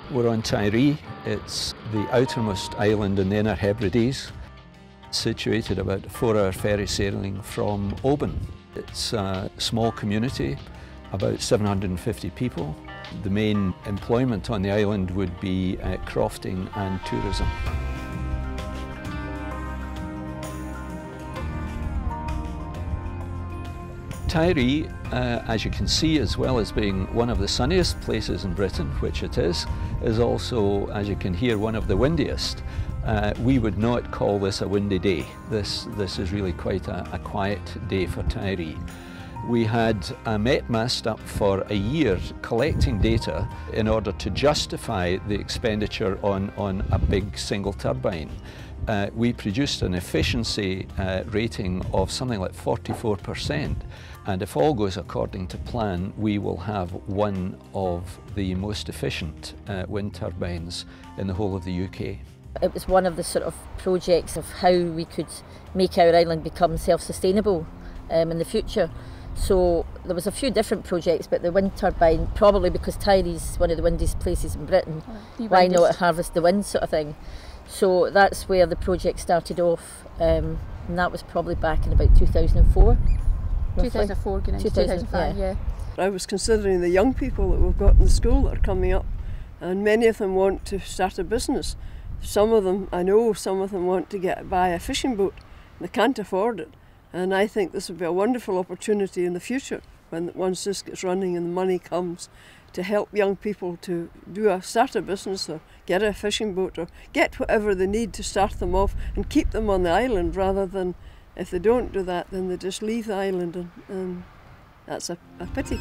We're on Tiree. It's the outermost island in the Inner Hebridean, situated about a 4-hour ferry sailing from Oban. It's a small community, about 750 people. The main employment on the island would be crofting and tourism. Tiree, as you can see, as well as being one of the sunniest places in Britain, which it is also, as you can hear, one of the windiest. We would not call this a windy day. This is really quite a quiet day for Tiree. We had a met mast up for a year collecting data in order to justify the expenditure on a big single turbine. We produced an efficiency rating of something like 44%, and if all goes according to plan, we will have one of the most efficient wind turbines in the whole of the UK. It was one of the sort of projects of how we could make our island become self-sustainable in the future. So there was a few different projects, but the wind turbine, probably because Tiree's one of the windiest places in Britain, why not harvest the wind sort of thing. So that's where the project started off, and that was probably back in about 2004. 2004, getting into 2005, yeah. I was considering the young people that we've got in the school that are coming up, and many of them want to start a business. Some of them, I know, some of them want to buy a fishing boat. They can't afford it. And I think this would be a wonderful opportunity in the future, once this gets running and the money comes, to help young people to start a business or get a fishing boat or get whatever they need to start them off and keep them on the island, rather than, if they don't do that, then they just leave the island, and that's a pity.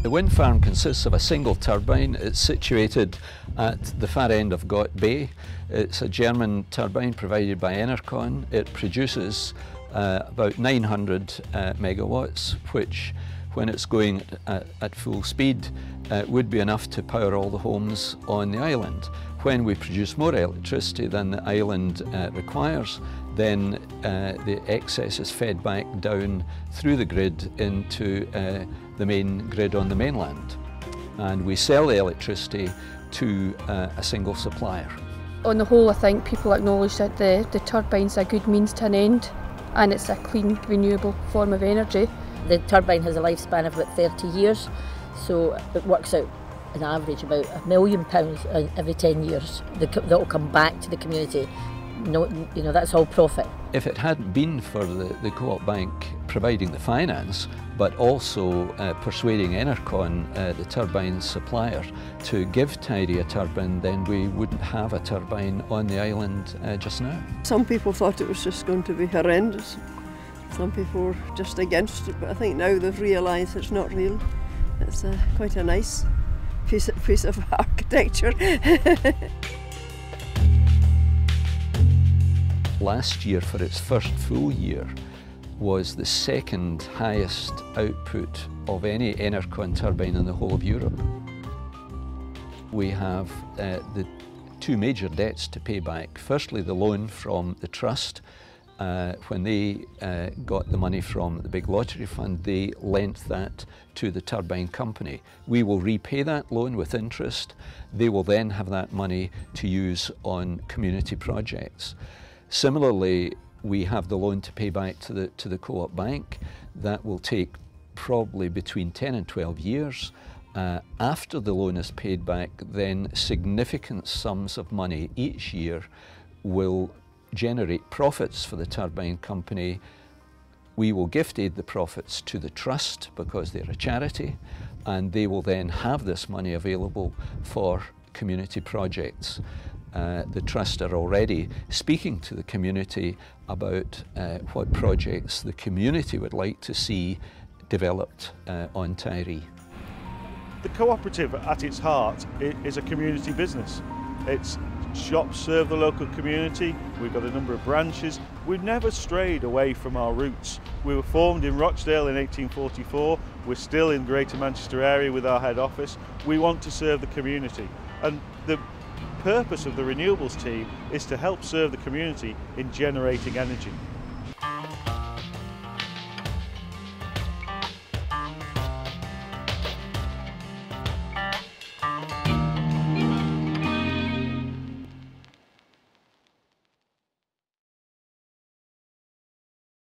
The wind farm consists of a single turbine. It's situated at the far end of Gott Bay. It's a German turbine provided by Enercon. It produces about 900 megawatts, which, when it's going at full speed, would be enough to power all the homes on the island. When we produce more electricity than the island requires, then the excess is fed back down through the grid into the main grid on the mainland. And we sell the electricity to a single supplier. On the whole, I think people acknowledge that the turbine's a good means to an end, and it's a clean, renewable form of energy. The turbine has a lifespan of about 30 years, so it works out an average about £1 million every 10 years that will come back to the community. No, you know, that's all profit. If it hadn't been for the Co-op Bank providing the finance, but also persuading Enercon, the turbine supplier, to give Tiree a turbine, then we wouldn't have a turbine on the island just now. Some people thought it was just going to be horrendous. Some people were just against it, but I think now they've realised it's not real. It's quite a nice piece of architecture. Last year, for its first full year, was the second highest output of any Enercon turbine in the whole of Europe. We have the two major debts to pay back. Firstly, the loan from the trust. When they got the money from the big lottery fund, they lent that to the turbine company. We will repay that loan with interest. They will then have that money to use on community projects. Similarly, we have the loan to pay back to the Co-op Bank. That will take probably between 10 and 12 years. After the loan is paid back, then significant sums of money each year will generate profits for the turbine company. We will gift aid the profits to the trust because they're a charity, and they will then have this money available for community projects. The trust are already speaking to the community about what projects the community would like to see developed on Tiree. The cooperative at its heart is a community business. Its shops serve the local community. We've got a number of branches. We've never strayed away from our roots. We were formed in Rochdale in 1844. We're still in Greater Manchester area with our head office. We want to serve the community, and the purpose of the Renewables team is to help serve the community in generating energy.